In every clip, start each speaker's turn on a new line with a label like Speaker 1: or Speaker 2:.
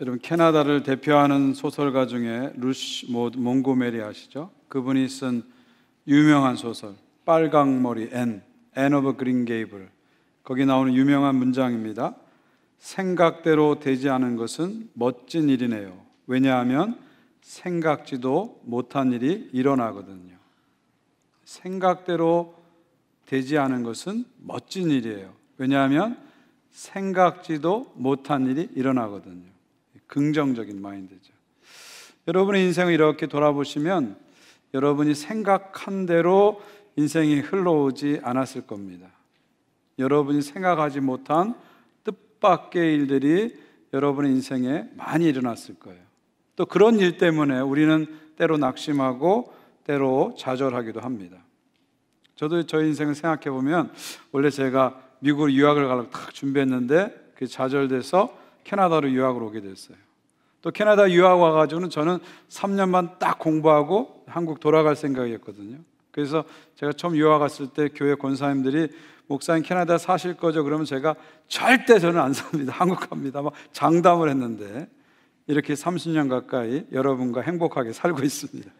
Speaker 1: 여러분, 캐나다를 대표하는 소설가 중에 루시 몽고메리 아시죠? 그분이 쓴 유명한 소설 빨강머리 앤 오브 그린 게이블, 거기 나오는 유명한 문장입니다. 생각대로 되지 않은 것은 멋진 일이네요. 왜냐하면 생각지도 못한 일이 일어나거든요. 생각대로 되지 않은 것은 멋진 일이에요. 왜냐하면 생각지도 못한 일이 일어나거든요. 긍정적인 마인드죠. 여러분의 인생을 이렇게 돌아보시면 여러분이 생각한 대로 인생이 흘러오지 않았을 겁니다. 여러분이 생각하지 못한 뜻밖의 일들이 여러분의 인생에 많이 일어났을 거예요. 또 그런 일 때문에 우리는 때로 낙심하고 때로 좌절하기도 합니다. 저도 저희 인생을 생각해 보면 원래 제가 미국으로 유학을 가려고 딱 준비했는데 그게 좌절돼서 캐나다로 유학을 오게 됐어요. 또 캐나다 유학 와가지고는 저는 3년만 딱 공부하고 한국 돌아갈 생각이었거든요. 그래서 제가 처음 유학 갔을 때 교회 권사님들이 목사님 캐나다 사실 거죠? 그러면 제가 절대 저는 안 삽니다. 한국 갑니다. 막 장담을 했는데 이렇게 30년 가까이 여러분과 행복하게 살고 있습니다.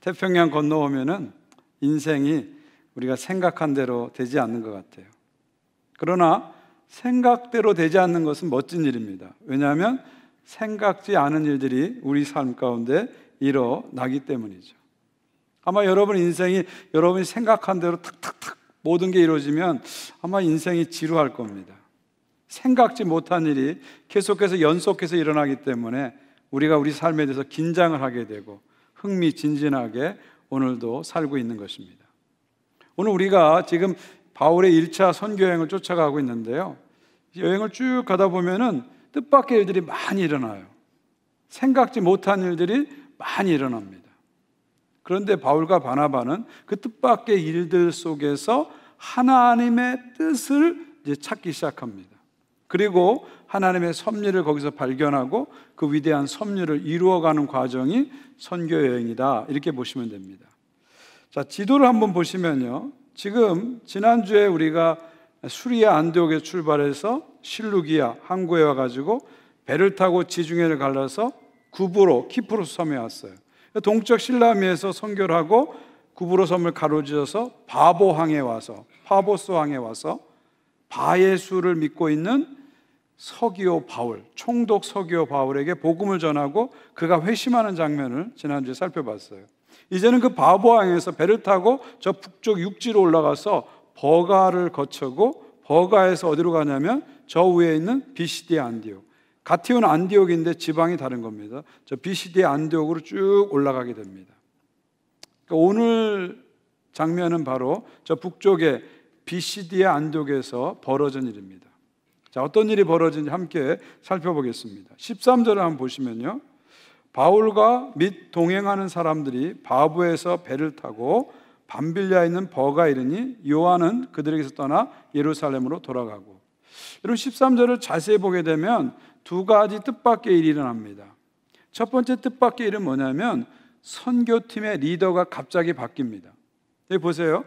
Speaker 1: 태평양 건너오면은 인생이 우리가 생각한 대로 되지 않는 것 같아요. 그러나 생각대로 되지 않는 것은 멋진 일입니다. 왜냐하면 생각지 않은 일들이 우리 삶 가운데 일어나기 때문이죠. 아마 여러분 인생이 여러분이 생각한 대로 탁탁탁 모든 게 이루어지면 아마 인생이 지루할 겁니다. 생각지 못한 일이 계속해서 연속해서 일어나기 때문에 우리가 우리 삶에 대해서 긴장을 하게 되고 흥미진진하게 오늘도 살고 있는 것입니다. 오늘 우리가 지금 바울의 1차 선교 여행을 쫓아가고 있는데요, 여행을 쭉 가다 보면은 뜻밖의 일들이 많이 일어나요. 생각지 못한 일들이 많이 일어납니다. 그런데 바울과 바나바는 그 뜻밖의 일들 속에서 하나님의 뜻을 이제 찾기 시작합니다. 그리고 하나님의 섭리를 거기서 발견하고 그 위대한 섭리를 이루어가는 과정이 선교 여행이다, 이렇게 보시면 됩니다. 자, 지도를 한번 보시면요, 지금 지난주에 우리가 수리아 안디옥에 출발해서 실루기아 항구에 와가지고 배를 타고 지중해를 갈라서 구브로 키프로스 섬에 왔어요. 동쪽 실라미에서 선교를 하고 구브로 섬을 가로지어서 파보스 항에 와서 바예수를 믿고 있는 서기오 바울, 총독 서기오 바울에게 복음을 전하고 그가 회심하는 장면을 지난주에 살펴봤어요. 이제는 그 바보항에서 배를 타고 저 북쪽 육지로 올라가서 버가를 거쳐고 버가에서 어디로 가냐면 저 위에 있는 비시디의 안디옥, 가티온 안디옥인데 지방이 다른 겁니다. 저 비시디의 안디옥으로 쭉 올라가게 됩니다. 그러니까 오늘 장면은 바로 저 북쪽의 비시디의 안디옥에서 벌어진 일입니다. 자, 어떤 일이 벌어진지 함께 살펴보겠습니다. 13절을 한번 보시면요, 바울과 및 동행하는 사람들이 바브에서 배를 타고 밤빌리아에 있는 버가 이르니 요한은 그들에게서 떠나 예루살렘으로 돌아가고. 여러분 13절을 자세히 보게 되면 두 가지 뜻밖의 일이 일어납니다. 첫 번째 뜻밖의 일은 뭐냐면 선교팀의 리더가 갑자기 바뀝니다. 여기 보세요.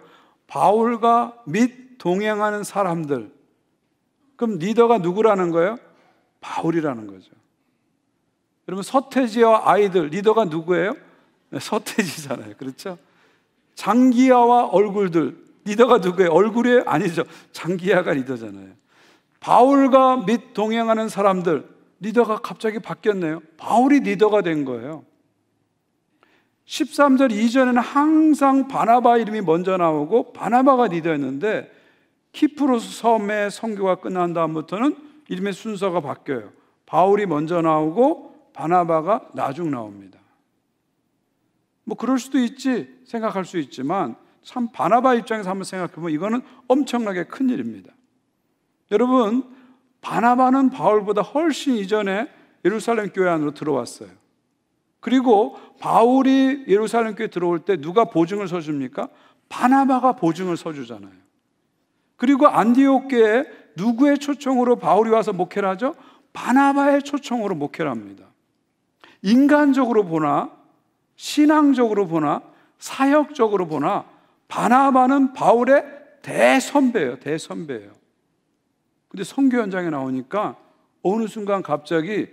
Speaker 1: 바울과 및 동행하는 사람들, 그럼 리더가 누구라는 거예요? 바울이라는 거죠. 여러분 서태지와 아이들 리더가 누구예요? 서태지잖아요. 그렇죠? 장기하와 얼굴들 리더가 누구예요? 얼굴이 아니죠. 장기하가 리더잖아요. 바울과 및 동행하는 사람들 리더가 갑자기 바뀌었네요. 바울이 리더가 된 거예요. 13절 이전에는 항상 바나바 이름이 먼저 나오고 바나바가 리더였는데 키프로스 섬의 선교가 끝난 다음부터는 이름의 순서가 바뀌어요. 바울이 먼저 나오고 바나바가 나중 나옵니다. 뭐 그럴 수도 있지 생각할 수 있지만 참 바나바 입장에서 한번 생각해보면 이거는 엄청나게 큰 일입니다. 여러분 바나바는 바울보다 훨씬 이전에 예루살렘 교회 안으로 들어왔어요. 그리고 바울이 예루살렘 교회에 들어올 때 누가 보증을 서줍니까? 바나바가 보증을 서주잖아요. 그리고 안디옥 교회에 누구의 초청으로 바울이 와서 목회를 하죠? 바나바의 초청으로 목회를 합니다. 인간적으로 보나 신앙적으로 보나 사역적으로 보나 바나바는 바울의 대선배예요. 대선배예요. 근데 선교 현장에 나오니까 어느 순간 갑자기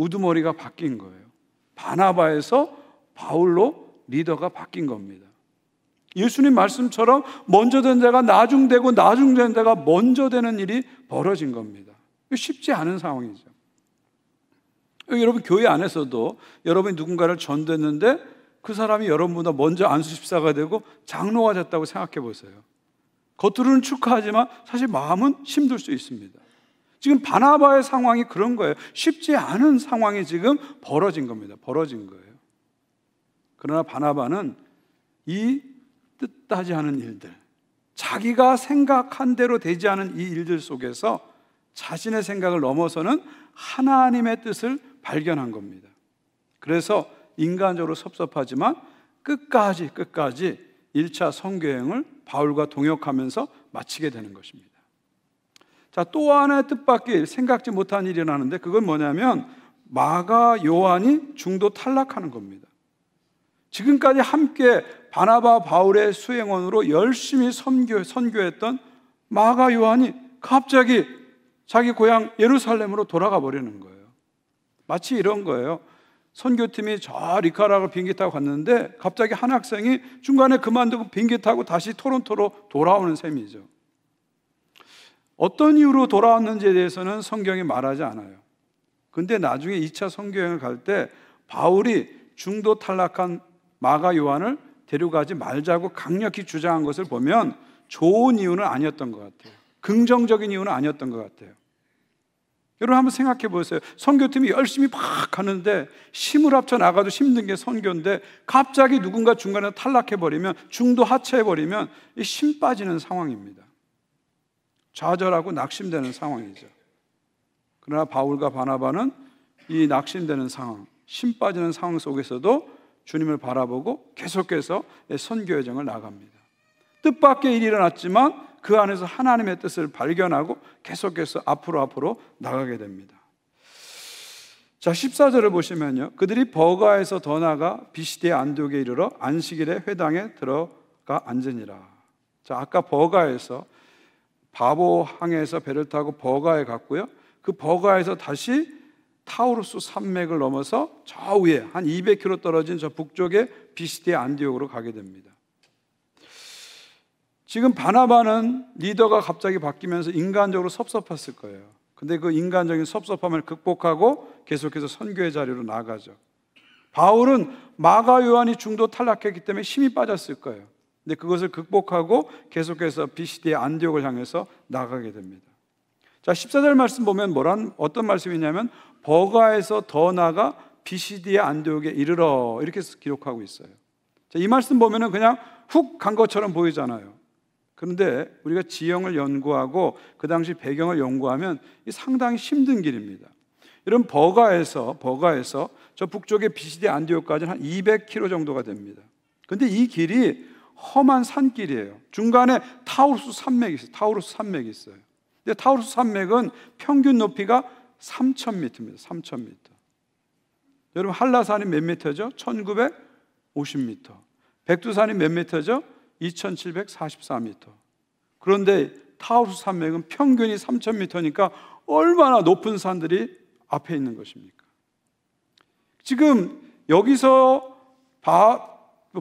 Speaker 1: 우두머리가 바뀐 거예요. 바나바에서 바울로 리더가 바뀐 겁니다. 예수님 말씀처럼 먼저 된 자가 나중되고 나중된 자가 먼저 되는 일이 벌어진 겁니다. 쉽지 않은 상황이죠. 여러분 교회 안에서도 여러분이 누군가를 전도했는데 그 사람이 여러분보다 먼저 안수 집사가 되고 장로가 됐다고 생각해 보세요. 겉으로는 축하하지만 사실 마음은 힘들 수 있습니다. 지금 바나바의 상황이 그런 거예요. 쉽지 않은 상황이 지금 벌어진 겁니다. 벌어진 거예요. 그러나 바나바는 이 뜻하지 않은 일들, 자기가 생각한 대로 되지 않은 이 일들 속에서 자신의 생각을 넘어서는 하나님의 뜻을 발견한 겁니다. 그래서 인간적으로 섭섭하지만 끝까지 1차 선교여행을 바울과 동역하면서 마치게 되는 것입니다. 자, 또 하나의 뜻밖의 생각지 못한 일이 일어나는데 그건 뭐냐면 마가 요한이 중도 탈락하는 겁니다. 지금까지 함께 바나바 바울의 수행원으로 열심히 선교했던 마가 요한이 갑자기 자기 고향 예루살렘으로 돌아가 버리는 거예요. 마치 이런 거예요. 선교팀이 저 리카라고 비행기 타고 갔는데 갑자기 한 학생이 중간에 그만두고 비행기 타고 다시 토론토로 돌아오는 셈이죠. 어떤 이유로 돌아왔는지에 대해서는 성경이 말하지 않아요. 근데 나중에 2차 선교여행을 갈 때 바울이 중도 탈락한 마가 요한을 데려가지 말자고 강력히 주장한 것을 보면 좋은 이유는 아니었던 것 같아요. 긍정적인 이유는 아니었던 것 같아요. 여러분 한번 생각해 보세요. 선교팀이 열심히 막 가는데 힘을 합쳐 나가도 힘든 게 선교인데 갑자기 누군가 중간에 탈락해버리면, 중도 하차해버리면 힘 빠지는 상황입니다. 좌절하고 낙심되는 상황이죠. 그러나 바울과 바나바는 이 낙심되는 상황, 힘 빠지는 상황 속에서도 주님을 바라보고 계속해서 선교 여정을 나갑니다. 뜻밖의 일이 일어났지만 그 안에서 하나님의 뜻을 발견하고 계속해서 앞으로 나가게 됩니다. 자, 14절을 보시면요, 그들이 버가에서 더 나아가 비시디의 안디옥에 이르러 안식일에 회당에 들어가 앉으니라. 자, 아까 버가에서 바보항에서 배를 타고 버가에 갔고요, 그 버가에서 다시 타우루스 산맥을 넘어서 저 위에 한 200km 떨어진 저 북쪽의 비시디의 안디옥으로 가게 됩니다. 지금 바나바는 리더가 갑자기 바뀌면서 인간적으로 섭섭했을 거예요. 근데 그 인간적인 섭섭함을 극복하고 계속해서 선교의 자리로 나가죠. 바울은 마가 요한이 중도 탈락했기 때문에 힘이 빠졌을 거예요. 근데 그것을 극복하고 계속해서 비시디의 안디옥을 향해서 나가게 됩니다. 자, 14절 말씀 보면 어떤 말씀이냐면 버가에서 더 나아가 비시디의 안디옥에 이르러, 이렇게 기록하고 있어요. 자, 이 말씀 보면은 그냥 훅 간 것처럼 보이잖아요. 그런데 우리가 지형을 연구하고 그 당시 배경을 연구하면 상당히 힘든 길입니다. 여러분, 버가에서 저 북쪽의 비시디 안디옥까지는 한 200km 정도가 됩니다. 그런데 이 길이 험한 산길이에요. 중간에 타우루스 산맥이 있어요. 근데 타우루스 산맥은 평균 높이가 3,000m입니다. 3,000m. 여러분, 한라산이 몇 미터죠? 1950m. 백두산이 몇 미터죠? 2744m. 그런데 타우루스 산맥은 평균이 3000m니까 얼마나 높은 산들이 앞에 있는 것입니까? 지금 여기서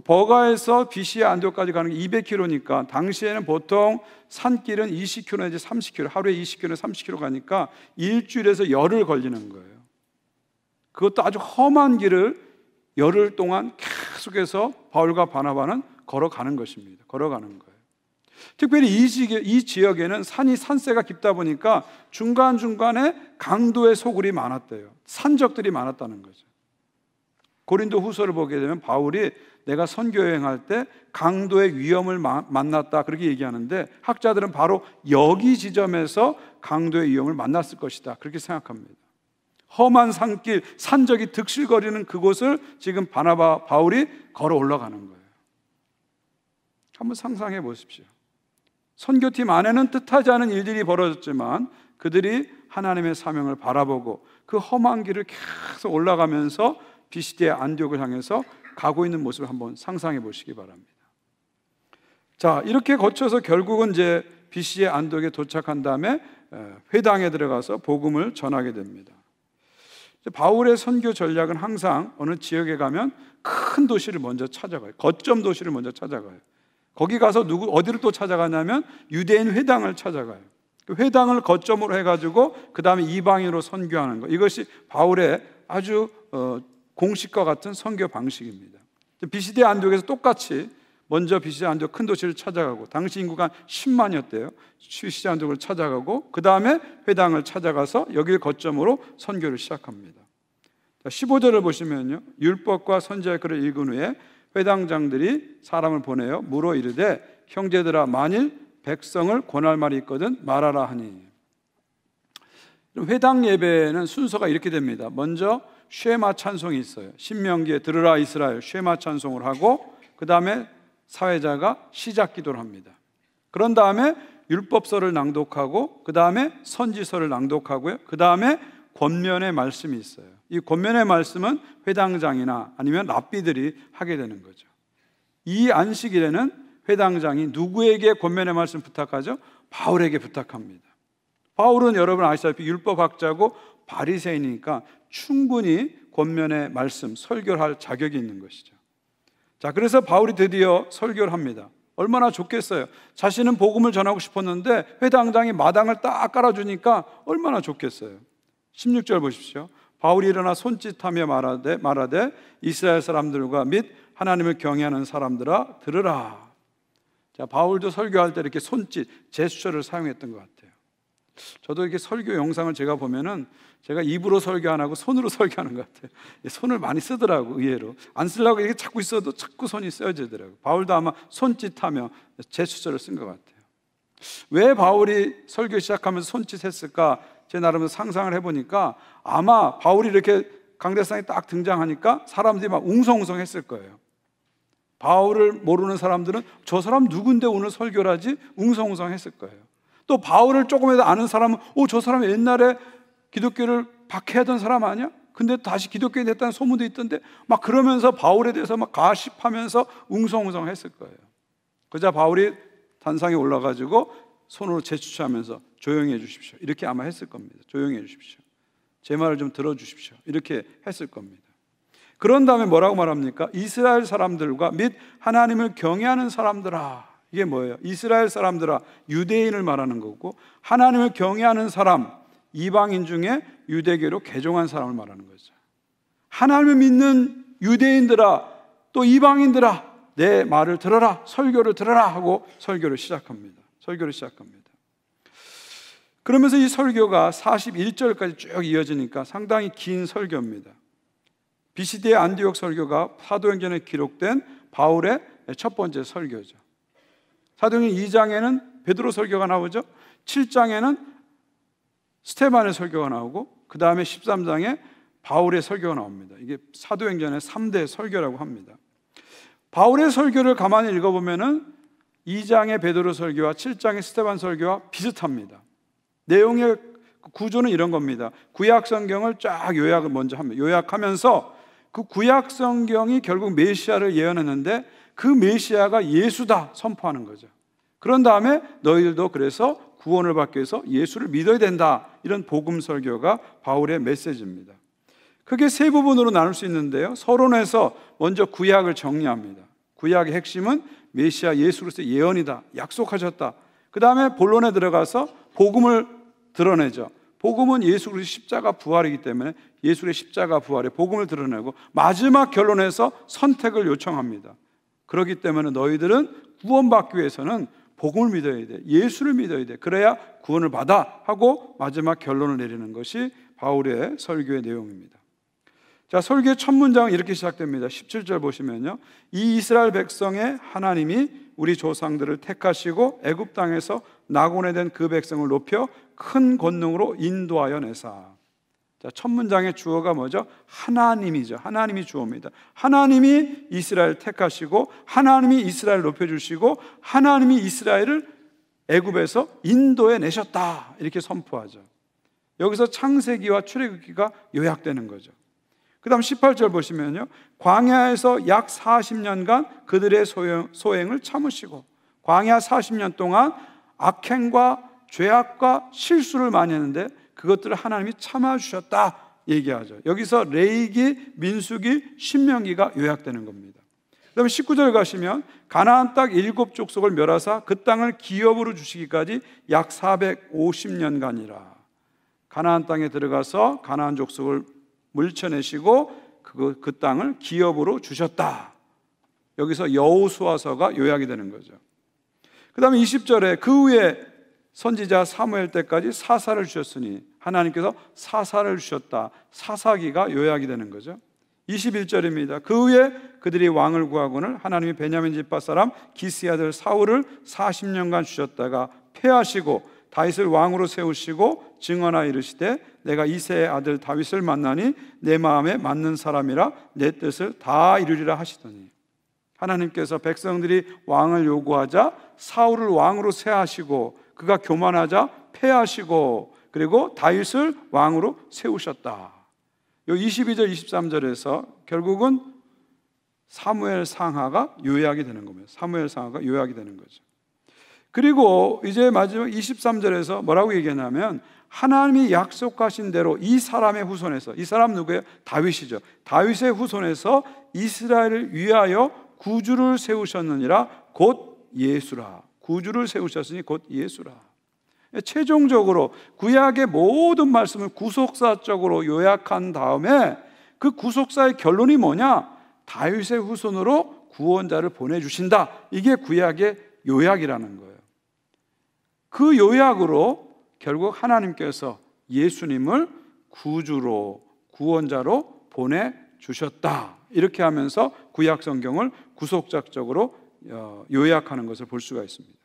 Speaker 1: 버가에서 비시의 안디옥까지 가는 게 200km니까 당시에는 보통 산길은 20km 내지 30km, 하루에 20km, 30km 가니까 일주일에서 열흘 걸리는 거예요. 그것도 아주 험한 길을 열흘 동안 계속해서 바울과 바나바는 걸어가는 것입니다. 걸어가는 거예요. 특별히 이 지역에는 산세가 깊다 보니까 중간중간에 강도의 소굴이 많았대요. 산적들이 많았다는 거죠. 고린도 후서를 보게 되면 바울이 내가 선교 여행할 때 강도의 위험을 만났다, 그렇게 얘기하는데 학자들은 바로 여기 지점에서 강도의 위험을 만났을 것이다, 그렇게 생각합니다. 험한 산길, 산적이 득실거리는 그곳을 지금 바울이 걸어 올라가는 거예요. 한번 상상해 보십시오. 선교팀 안에는 뜻하지 않은 일들이 벌어졌지만 그들이 하나님의 사명을 바라보고 그 험한 길을 계속 올라가면서 비시디의 안디옥을 향해서 가고 있는 모습을 한번 상상해 보시기 바랍니다. 자, 이렇게 거쳐서 결국은 이제 비시디의 안디옥에 도착한 다음에 회당에 들어가서 복음을 전하게 됩니다. 바울의 선교 전략은 항상 어느 지역에 가면 큰 도시를 먼저 찾아가요. 거점 도시를 먼저 찾아가요. 거기 가서 어디를 또 찾아가냐면 유대인 회당을 찾아가요. 그 회당을 거점으로 해가지고 그 다음에 이방인으로 선교하는 거, 이것이 바울의 아주 공식과 같은 선교 방식입니다. 비시디아 안디옥에서 똑같이 먼저 비시디아 안디옥 큰 도시를 찾아가고, 당시 인구가 10만이었대요. 비시디아 안디옥을 찾아가고 그 다음에 회당을 찾아가서 여기를 거점으로 선교를 시작합니다. 15절을 보시면요, 율법과 선지자의 글을 읽은 후에 회당장들이 사람을 보내어 물어 이르되 형제들아 만일 백성을 권할 말이 있거든 말하라 하니. 회당 예배는 순서가 이렇게 됩니다. 먼저 쉐마 찬송이 있어요. 신명기에 들으라 이스라엘 쉐마 찬송을 하고, 그 다음에 사회자가 시작 기도를 합니다. 그런 다음에 율법서를 낭독하고, 그 다음에 선지서를 낭독하고요, 그 다음에 권면의 말씀이 있어요. 이 권면의 말씀은 회당장이나 아니면 랍비들이 하게 되는 거죠. 이 안식일에는 회당장이 누구에게 권면의 말씀 부탁하죠? 바울에게 부탁합니다. 바울은 여러분 아시다시피 율법학자고 바리새인이니까 충분히 권면의 말씀, 설교를 할 자격이 있는 것이죠. 자, 그래서 바울이 드디어 설교를 합니다. 얼마나 좋겠어요. 자신은 복음을 전하고 싶었는데 회당장이 마당을 딱 깔아주니까 얼마나 좋겠어요. 16절 보십시오. 바울이 일어나 손짓하며 말하되 이스라엘 사람들과 및 하나님을 경외하는 사람들아 들으라. 자, 바울도 설교할 때 이렇게 손짓, 제스처를 사용했던 것 같아요. 저도 이렇게 설교 영상을 제가 보면은 제가 입으로 설교 안 하고 손으로 설교하는 것 같아요. 손을 많이 쓰더라고. 의외로 안 쓰려고 이렇게 자꾸 있어도 자꾸 손이 쓰여지더라고요. 바울도 아마 손짓하며 제스처를 쓴 것 같아요. 왜 바울이 설교 시작하면서 손짓했을까? 제 나름으로 상상을 해보니까 아마 바울이 이렇게 강대상에 딱 등장하니까 사람들이 막 웅성웅성했을 거예요. 바울을 모르는 사람들은 저 사람 누군데 오늘 설교를 하지? 웅성웅성했을 거예요. 또 바울을 조금이라도 아는 사람은 저 사람 옛날에 기독교를 박해하던 사람 아니야? 근데 다시 기독교인이 됐다는 소문도 있던데, 막 그러면서 바울에 대해서 막 가십하면서 웅성웅성했을 거예요. 그러자 바울이 단상에 올라가지고 손으로 제스처하면서 조용히 해주십시오, 이렇게 아마 했을 겁니다. 조용히 해주십시오, 제 말을 좀 들어주십시오, 이렇게 했을 겁니다. 그런 다음에 뭐라고 말합니까? 이스라엘 사람들과 및 하나님을 경외하는 사람들아. 이게 뭐예요? 이스라엘 사람들아, 유대인을 말하는 거고, 하나님을 경외하는 사람, 이방인 중에 유대교로 개종한 사람을 말하는 거죠. 하나님을 믿는 유대인들아, 또 이방인들아, 내 말을 들어라, 설교를 들어라 하고 설교를 시작합니다. 그러면서 이 설교가 41절까지 쭉 이어지니까 상당히 긴 설교입니다. 비시디아 안디옥 설교가 사도행전에 기록된 바울의 첫 번째 설교죠. 사도행전 2장에는 베드로 설교가 나오죠. 7장에는 스테반의 설교가 나오고, 그 다음에 13장에 바울의 설교가 나옵니다. 이게 사도행전의 3대 설교라고 합니다. 바울의 설교를 가만히 읽어보면은 2장의 베드로 설교와 7장의 스테반 설교와 비슷합니다. 내용의 구조는 이런 겁니다. 구약 성경을 쫙 요약을 먼저 합니다. 요약하면서 그 구약 성경이 결국 메시아를 예언했는데 그 메시아가 예수다 선포하는 거죠. 그런 다음에 너희들도 그래서 구원을 받기 위해서 예수를 믿어야 된다, 이런 복음 설교가 바울의 메시지입니다. 크게 세 부분으로 나눌 수 있는데요, 서론에서 먼저 구약을 정리합니다. 구약의 핵심은 메시아 예수 그리스도의 예언이다, 약속하셨다. 그 다음에 본론에 들어가서 복음을 드러내죠. 복음은 예수 그리스도의 십자가 부활이기 때문에 예수의 십자가 부활의 복음을 드러내고, 마지막 결론에서 선택을 요청합니다. 그렇기 때문에 너희들은 구원받기 위해서는 복음을 믿어야 돼, 예수를 믿어야 돼, 그래야 구원을 받아 하고 마지막 결론을 내리는 것이 바울의 설교의 내용입니다. 자, 설교의 첫 문장은 이렇게 시작됩니다. 17절 보시면요, 이 이스라엘 백성의 하나님이 우리 조상들을 택하시고 애굽 땅에서 낙원에 된 그 백성을 높여 큰 권능으로 인도하여 내사. 자, 첫 문장의 주어가 뭐죠? 하나님이죠. 하나님이 주어입니다. 하나님이 이스라엘 택하시고, 하나님이 이스라엘 높여주시고, 하나님이 이스라엘을 애굽에서 인도해 내셨다, 이렇게 선포하죠. 여기서 창세기와 출애굽기가 요약되는 거죠. 그 다음 18절 보시면요, 광야에서 약 40년간 그들의 소행을 참으시고, 광야 40년 동안 악행과 죄악과 실수를 많이 했는데 그것들을 하나님이 참아주셨다, 얘기하죠. 여기서 레위기, 민수기, 신명기가 요약되는 겁니다. 그 다음에 19절 가시면 가나안 땅 7족속을 멸하사 그 땅을 기업으로 주시기까지 약 450년간이라. 가나안 땅에 들어가서 가나안 족속을 물쳐내시고 그 땅을 기업으로 주셨다. 여기서 여호수아서가 요약이 되는 거죠. 그 다음에 20절에 그 후에 선지자 사무엘 때까지 사사를 주셨으니 하나님께서 사사를 주셨다. 사사기가 요약이 되는 거죠. 21절입니다. 그 후에 그들이 왕을 구하거늘 하나님이 베냐민 지파 사람 기스의 아들 사울을 40년간 주셨다가 패하시고 다윗을 왕으로 세우시고 증언하여 이르시되 내가 이새의 아들 다윗을 만나니 내 마음에 맞는 사람이라 내 뜻을 다 이루리라 하시더니 하나님께서 백성들이 왕을 요구하자 사울을 왕으로 세하시고 그가 교만하자 패하시고 그리고 다윗을 왕으로 세우셨다. 요 22절 23절에서 결국은 사무엘 상하가 요약이 되는 겁니다. 사무엘 상하가 요약이 되는 거죠. 그리고 이제 마지막 23절에서 뭐라고 얘기하냐면 하나님이 약속하신 대로 이 사람의 후손에서, 이 사람 누구예요? 다윗이죠. 다윗의 후손에서 이스라엘을 위하여 구주를 세우셨느니라 곧 예수라. 구주를 세우셨으니 곧 예수라. 최종적으로 구약의 모든 말씀을 구속사적으로 요약한 다음에 그 구속사의 결론이 뭐냐? 다윗의 후손으로 구원자를 보내주신다. 이게 구약의 요약이라는 거예요. 그 요약으로 결국 하나님께서 예수님을 구주로, 구원자로 보내주셨다. 이렇게 하면서 구약 성경을 구속작적으로 요약하는 것을 볼 수가 있습니다.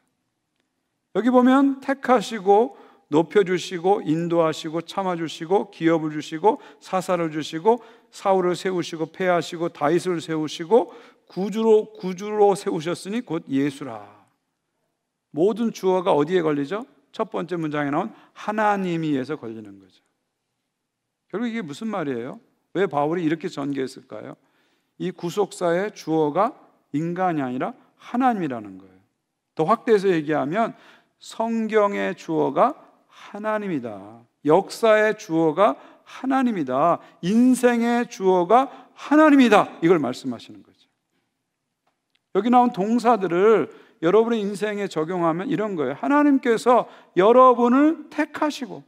Speaker 1: 여기 보면 택하시고 높여주시고 인도하시고 참아주시고 기업을 주시고 사사를 주시고 사울을 세우시고 패하시고 다윗을 세우시고 구주로 세우셨으니 곧 예수라. 모든 주어가 어디에 걸리죠? 첫 번째 문장에 나온 하나님이에서 걸리는 거죠. 결국 이게 무슨 말이에요? 왜 바울이 이렇게 전개했을까요? 이 구속사의 주어가 인간이 아니라 하나님이라는 거예요. 더 확대해서 얘기하면 성경의 주어가 하나님이다. 역사의 주어가 하나님이다. 인생의 주어가 하나님이다. 이걸 말씀하시는 거죠. 여기 나온 동사들을 여러분의 인생에 적용하면 이런 거예요. 하나님께서 여러분을 택하시고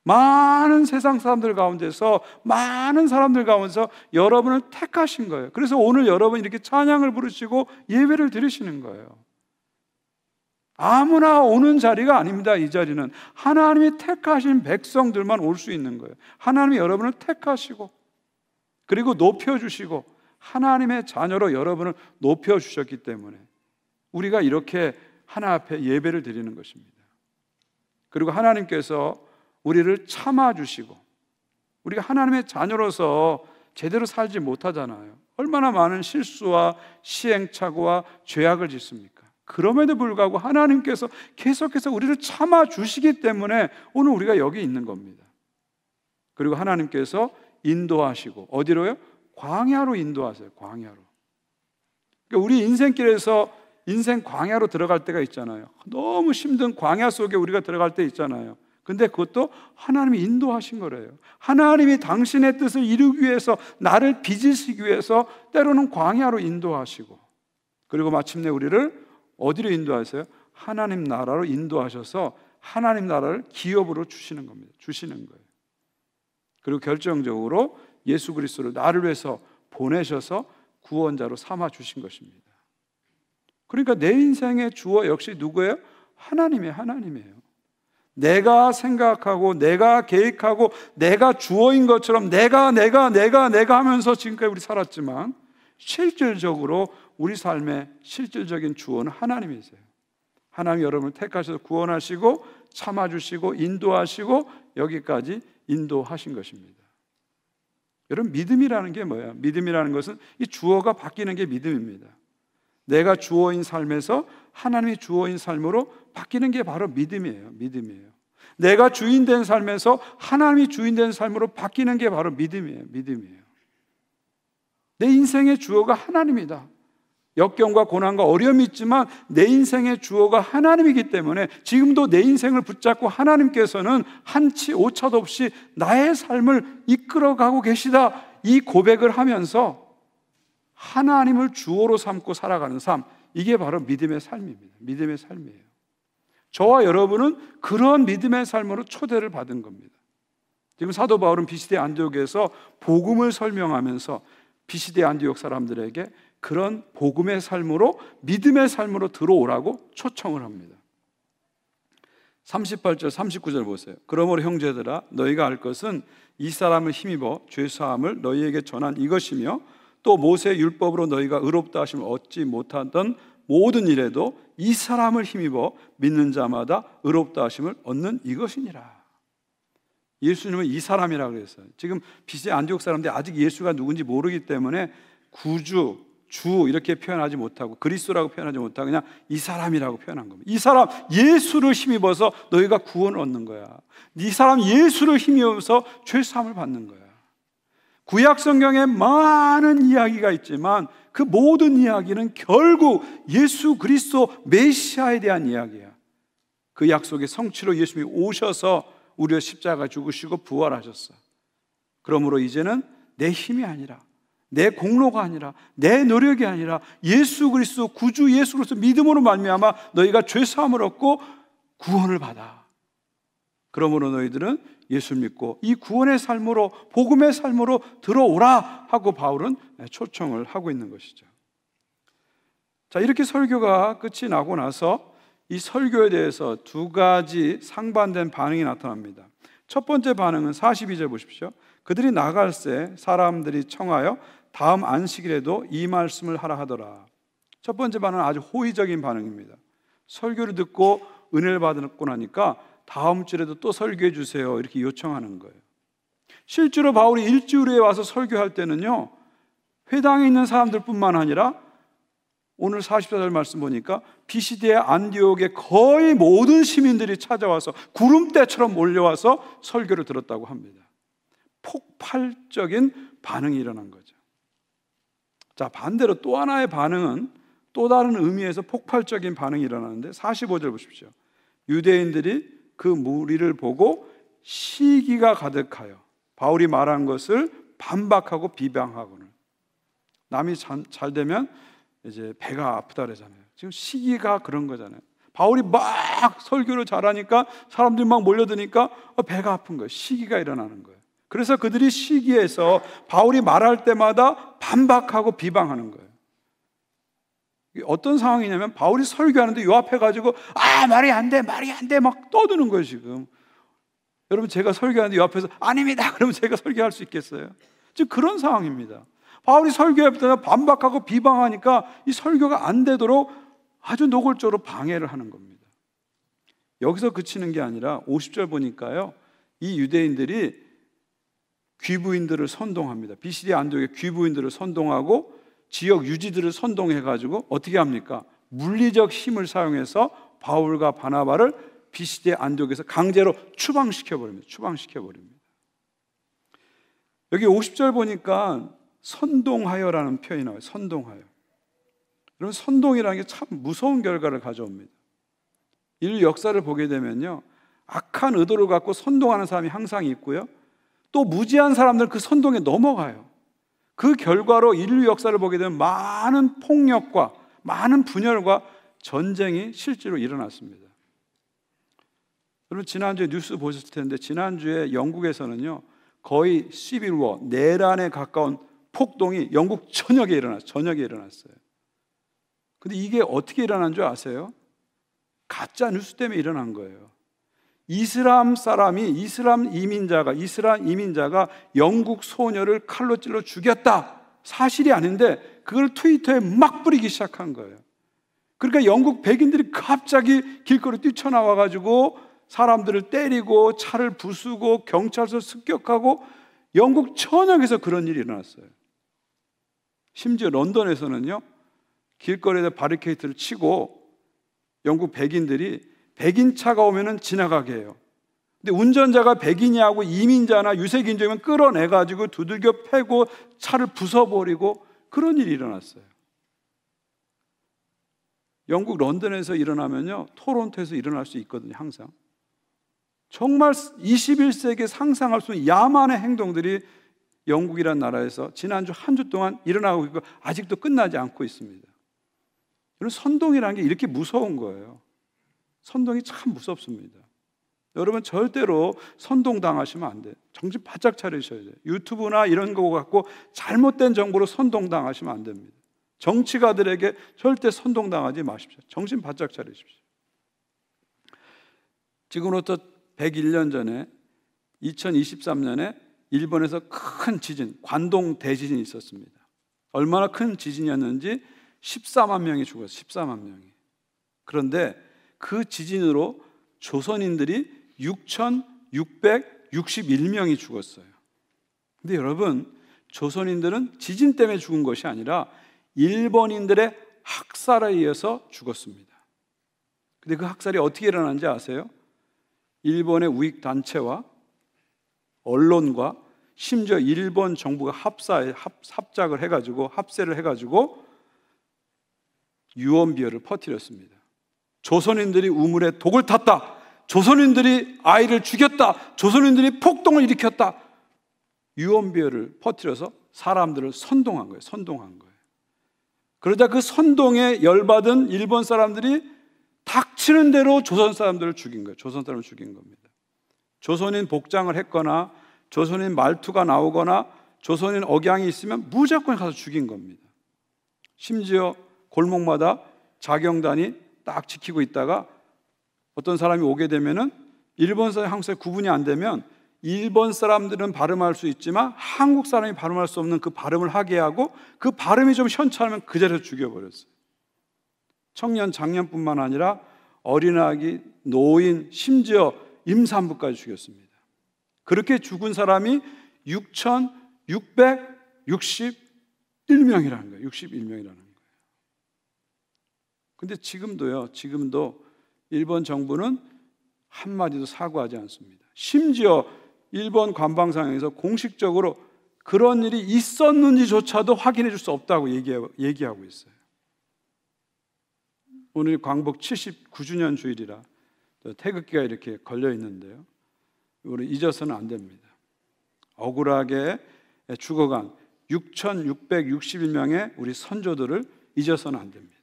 Speaker 1: 많은 세상 사람들 가운데서 많은 사람들 가운데서 여러분을 택하신 거예요. 그래서 오늘 여러분 이렇게 찬양을 부르시고 예배를 드리시는 거예요. 아무나 오는 자리가 아닙니다. 이 자리는 하나님이 택하신 백성들만 올 수 있는 거예요. 하나님이 여러분을 택하시고 그리고 높여주시고 하나님의 자녀로 여러분을 높여주셨기 때문에 우리가 이렇게 하나 앞에 예배를 드리는 것입니다. 그리고 하나님께서 우리를 참아주시고 우리가 하나님의 자녀로서 제대로 살지 못하잖아요. 얼마나 많은 실수와 시행착오와 죄악을 짓습니까? 그럼에도 불구하고 하나님께서 계속해서 우리를 참아주시기 때문에 오늘 우리가 여기 있는 겁니다. 그리고 하나님께서 인도하시고 어디로요? 광야로 인도하세요. 광야로. 그러니까 우리 인생길에서 인생 광야로 들어갈 때가 있잖아요. 너무 힘든 광야 속에 우리가 들어갈 때 있잖아요. 근데 그것도 하나님이 인도하신 거래요. 하나님이 당신의 뜻을 이루기 위해서 나를 빚으시기 위해서 때로는 광야로 인도하시고 그리고 마침내 우리를 어디로 인도하세요? 하나님 나라로 인도하셔서 하나님 나라를 기업으로 주시는 겁니다. 주시는 거예요. 그리고 결정적으로 예수 그리스도를 나를 위해서 보내셔서 구원자로 삼아 주신 것입니다. 그러니까 내 인생의 주어 역시 누구예요? 하나님이에요. 내가 생각하고 내가 계획하고 내가 주어인 것처럼 내가 하면서 지금까지 우리 살았지만 실질적으로 우리 삶의 실질적인 주어는 하나님이세요. 하나님 여러분을 택하셔서 구원하시고 참아주시고 인도하시고 여기까지 인도하신 것입니다. 여러분 믿음이라는 게 뭐예요? 믿음이라는 것은 이 주어가 바뀌는 게 믿음입니다. 내가 주어인 삶에서 하나님이 주어인 삶으로 바뀌는 게 바로 믿음이에요. 내가 주인된 삶에서 하나님이 주인된 삶으로 바뀌는 게 바로 믿음이에요. 내 인생의 주어가 하나님이다. 역경과 고난과 어려움이 있지만 내 인생의 주어가 하나님이기 때문에 지금도 내 인생을 붙잡고 하나님께서는 한치 오차도 없이 나의 삶을 이끌어가고 계시다, 이 고백을 하면서 하나님을 주어로 삼고 살아가는 삶, 이게 바로 믿음의 삶입니다. 믿음의 삶이에요. 저와 여러분은 그런 믿음의 삶으로 초대를 받은 겁니다. 지금 사도 바울은 비시대 안디옥에서 복음을 설명하면서 비시대 안디옥 사람들에게 그런 복음의 삶으로, 믿음의 삶으로 들어오라고 초청을 합니다. 38절 39절 보세요. 그러므로 형제들아, 너희가 알 것은 이 사람을 힘입어 죄사함을 너희에게 전한 이것이며, 또 모세의 율법으로 너희가 의롭다 하심을 얻지 못하던 모든 일에도 이 사람을 힘입어 믿는 자마다 의롭다 하심을 얻는 이것이니라. 예수님은 이 사람이라고 그랬어요. 지금 비시대 안디옥 사람들이 아직 예수가 누군지 모르기 때문에 구주, 주 이렇게 표현하지 못하고 그리스도라고 표현하지 못하고 그냥 이 사람이라고 표현한 겁니다. 이 사람 예수를 힘입어서 너희가 구원을 얻는 거야. 이 사람 예수를 힘입어서 죄사함을 받는 거야. 구약 성경에 많은 이야기가 있지만 그 모든 이야기는 결국 예수 그리스도 메시아에 대한 이야기야. 그 약속의 성취로 예수님이 오셔서 우리의 십자가 죽으시고 부활하셨어. 그러므로 이제는 내 힘이 아니라, 내 공로가 아니라, 내 노력이 아니라 예수 그리스도 구주 예수 그리스도 믿음으로 말미암아 너희가 죄 사함을 얻고 구원을 받아. 그러므로 너희들은 예수 믿고 이 구원의 삶으로, 복음의 삶으로 들어오라 하고 바울은 초청을 하고 있는 것이죠. 자, 이렇게 설교가 끝이 나고 나서 이 설교에 대해서 두 가지 상반된 반응이 나타납니다. 첫 번째 반응은 42절 보십시오. 그들이 나갈새 사람들이 청하여 다음 안식일에도 이 말씀을 하라 하더라. 첫 번째 반응은 아주 호의적인 반응입니다. 설교를 듣고 은혜를 받고 나니까 다음 주에도 또 설교해 주세요, 이렇게 요청하는 거예요. 실제로 바울이 일주일에 와서 설교할 때는요, 회당에 있는 사람들뿐만 아니라 오늘 44절 말씀 보니까 비시대 안디옥의 거의 모든 시민들이 찾아와서 구름대처럼 몰려와서 설교를 들었다고 합니다. 폭발적인 반응이 일어난 거죠. 자, 반대로 또 하나의 반응은 또 다른 의미에서 폭발적인 반응이 일어나는데 45절 보십시오. 유대인들이 그 무리를 보고 시기가 가득하여 바울이 말한 것을 반박하고 비방하고는, 남이 잘 되면 이제 배가 아프다 그러잖아요. 지금 시기가 그런 거잖아요. 바울이 막 설교를 잘하니까 사람들이 막 몰려드니까 배가 아픈 거예요. 시기가 일어나는 거예요. 그래서 그들이 시기에서 바울이 말할 때마다 반박하고 비방하는 거예요. 어떤 상황이냐면 바울이 설교하는데 요 앞에 가지고 말이 안 돼 막 떠드는 거예요. 지금 여러분, 제가 설교하는데 요 앞에서 아닙니다 그러면 제가 설교할 수 있겠어요? 지금 그런 상황입니다. 바울이 설교할 때 반박하고 비방하니까 이 설교가 안 되도록 아주 노골적으로 방해를 하는 겁니다. 여기서 그치는 게 아니라 50절 보니까요, 이 유대인들이 귀부인들을 선동합니다. 비시대 안디옥의 귀부인들을 선동하고 지역 유지들을 선동해가지고 어떻게 합니까? 물리적 힘을 사용해서 바울과 바나바를 비시대 안디옥에서 강제로 추방시켜버립니다. 여기 50절 보니까 선동하여라는 표현이 나와요. 선동하여. 여러분, 선동이라는 게 참 무서운 결과를 가져옵니다. 인류 역사를 보게 되면요, 악한 의도를 갖고 선동하는 사람이 항상 있고요, 또 무지한 사람들은 그 선동에 넘어가요. 그 결과로 인류 역사를 보게 되면 많은 폭력과 많은 분열과 전쟁이 실제로 일어났습니다. 여러분, 지난주에 뉴스 보셨을 텐데 지난주에 영국에서는요, 거의 시빌워, 내란에 가까운 폭동이 영국 전역에 일어났어요. 근데 이게 어떻게 일어난 줄 아세요? 가짜 뉴스 때문에 일어난 거예요. 이슬람 이민자가 영국 소녀를 칼로 찔러 죽였다, 사실이 아닌데 그걸 트위터에 막 뿌리기 시작한 거예요. 그러니까 영국 백인들이 갑자기 길거리 뛰쳐나와가지고 사람들을 때리고 차를 부수고 경찰서 습격하고 영국 전역에서 그런 일이 일어났어요. 심지어 런던에서는요, 길거리에다 바리케이트를 치고 영국 백인들이 백인 차가 오면은 지나가게 해요. 근데 운전자가 백인이하고 이민자나 유색인종이면 끌어내가지고 두들겨 패고 차를 부숴버리고 그런 일이 일어났어요. 영국 런던에서 일어나면요, 토론토에서 일어날 수 있거든요. 항상 정말 21세기에 상상할 수 없는 야만의 행동들이 영국이라는 나라에서 지난주 한 주 동안 일어나고 있고 아직도 끝나지 않고 있습니다. 여러분, 선동이라는 게 이렇게 무서운 거예요. 선동이 참 무섭습니다. 여러분, 절대로 선동당하시면 안 돼요. 정신 바짝 차리셔야 돼요. 유튜브나 이런 거 갖고 잘못된 정보로 선동당하시면 안 됩니다. 정치가들에게 절대 선동당하지 마십시오. 정신 바짝 차리십시오. 지금부터 101년 전에 2023년에 일본에서 큰 지진, 관동 대지진이 있었습니다. 얼마나 큰 지진이었는지 14만 명이 죽었어요. 14만 명이. 그런데 그 지진으로 조선인들이 6,661명이 죽었어요. 근데 여러분, 조선인들은 지진 때문에 죽은 것이 아니라 일본인들의 학살에 의해서 죽었습니다. 근데 그 학살이 어떻게 일어났는지 아세요? 일본의 우익단체와 언론과 심지어 일본 정부가 합작을 해가지고 합세를 해가지고 유언비어를 퍼뜨렸습니다. 조선인들이 우물에 독을 탔다. 조선인들이 아이를 죽였다. 조선인들이 폭동을 일으켰다. 유언비어를 퍼뜨려서 사람들을 선동한 거예요. 선동한 거예요. 그러자 그 선동에 열받은 일본 사람들이 닥치는 대로 조선 사람들을 죽인 거예요. 조선 사람을 죽인 겁니다. 조선인 복장을 했거나 조선인 말투가 나오거나 조선인 억양이 있으면 무조건 가서 죽인 겁니다. 심지어 골목마다 자경단이 딱 지키고 있다가 어떤 사람이 오게 되면은 일본 사람, 한국 사람이 구분이 안 되면 일본 사람들은 발음할 수 있지만 한국 사람이 발음할 수 없는 그 발음을 하게 하고 그 발음이 좀 현찮으면 그 자리에서 죽여버렸어요. 청년, 장년뿐만 아니라 어린아기, 노인, 심지어 임산부까지 죽였습니다. 그렇게 죽은 사람이 6,661명이라는 거예요. 61명이라는 거예요. 근데 지금도 일본 정부는 한마디도 사과하지 않습니다. 심지어 일본 관방상에서 공식적으로 그런 일이 있었는지조차도 확인해 줄 수 없다고 얘기하고 있어요. 오늘 광복 79주년 주일이라 태극기가 이렇게 걸려 있는데요, 우리 잊어서는 안 됩니다. 억울하게 죽어간 6,661명의 우리 선조들을 잊어서는 안 됩니다.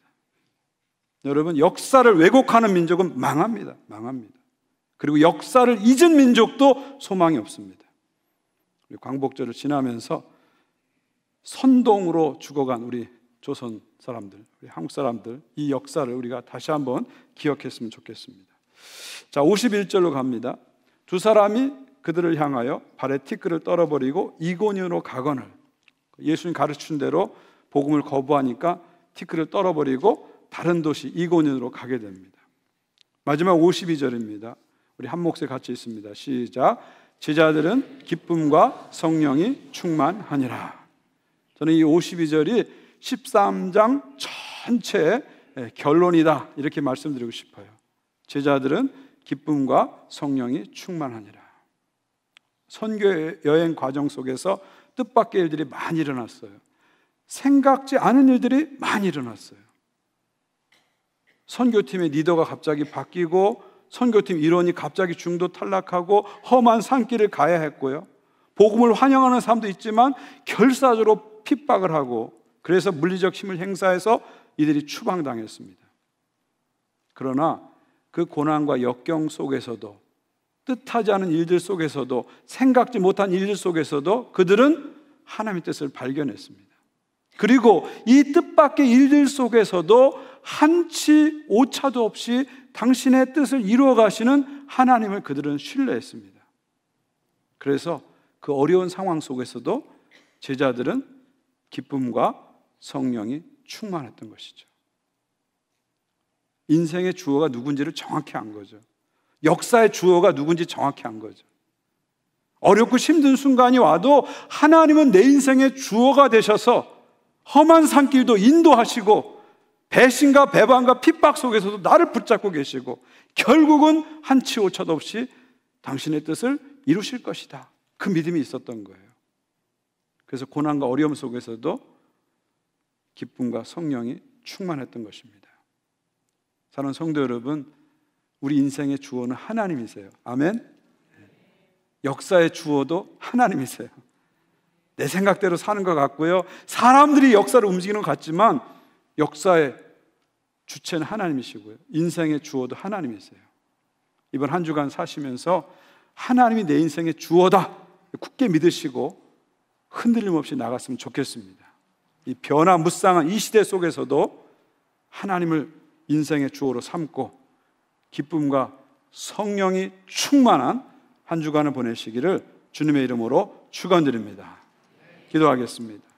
Speaker 1: 여러분, 역사를 왜곡하는 민족은 망합니다. 망합니다. 그리고 역사를 잊은 민족도 소망이 없습니다. 우리 광복절을 지나면서 선동으로 죽어간 우리 조선 사람들, 우리 한국 사람들, 이 역사를 우리가 다시 한번 기억했으면 좋겠습니다. 자, 51절로 갑니다. 두 사람이 그들을 향하여 발에 티끌을 떨어버리고 이고니로 가거늘. 예수님 가르친 대로 복음을 거부하니까 티끌을 떨어버리고 다른 도시 이고니로 가게 됩니다. 마지막 52절입니다. 우리 한 몫에 같이 있습니다. 시작. 제자들은 기쁨과 성령이 충만하니라. 저는 이 52절이 13장 전체의 결론이다, 이렇게 말씀드리고 싶어요. 제자들은 기쁨과 성령이 충만하니라. 선교 여행 과정 속에서 뜻밖의 일들이 많이 일어났어요. 생각지 않은 일들이 많이 일어났어요. 선교팀의 리더가 갑자기 바뀌고 선교팀 일원이 갑자기 중도 탈락하고 험한 산길을 가야 했고요. 복음을 환영하는 사람도 있지만 결사적으로 핍박을 하고 그래서 물리적 힘을 행사해서 이들이 추방당했습니다. 그러나 그 고난과 역경 속에서도, 뜻하지 않은 일들 속에서도, 생각지 못한 일들 속에서도 그들은 하나님의 뜻을 발견했습니다. 그리고 이 뜻밖의 일들 속에서도 한치 오차도 없이 당신의 뜻을 이루어 가시는 하나님을 그들은 신뢰했습니다. 그래서 그 어려운 상황 속에서도 제자들은 기쁨과 성령이 충만했던 것이죠. 인생의 주어가 누군지를 정확히 안 거죠. 역사의 주어가 누군지 정확히 안 거죠. 어렵고 힘든 순간이 와도 하나님은 내 인생의 주어가 되셔서 험한 산길도 인도하시고 배신과 배반과 핍박 속에서도 나를 붙잡고 계시고 결국은 한치 오차도 없이 당신의 뜻을 이루실 것이다. 그 믿음이 있었던 거예요. 그래서 고난과 어려움 속에서도 기쁨과 성령이 충만했던 것입니다. 사랑하는 성도 여러분, 우리 인생의 주어는 하나님이세요. 아멘. 역사의 주어도 하나님이세요. 내 생각대로 사는 것 같고요, 사람들이 역사를 움직이는 것 같지만 역사의 주체는 하나님이시고요, 인생의 주어도 하나님이세요. 이번 한 주간 사시면서 하나님이 내 인생의 주어다 굳게 믿으시고 흔들림 없이 나갔으면 좋겠습니다. 이 변화무쌍한 이 시대 속에서도 하나님을 인생의 주어로 삼고 기쁨과 성령이 충만한 한 주간을 보내시기를 주님의 이름으로 축원드립니다. 기도하겠습니다.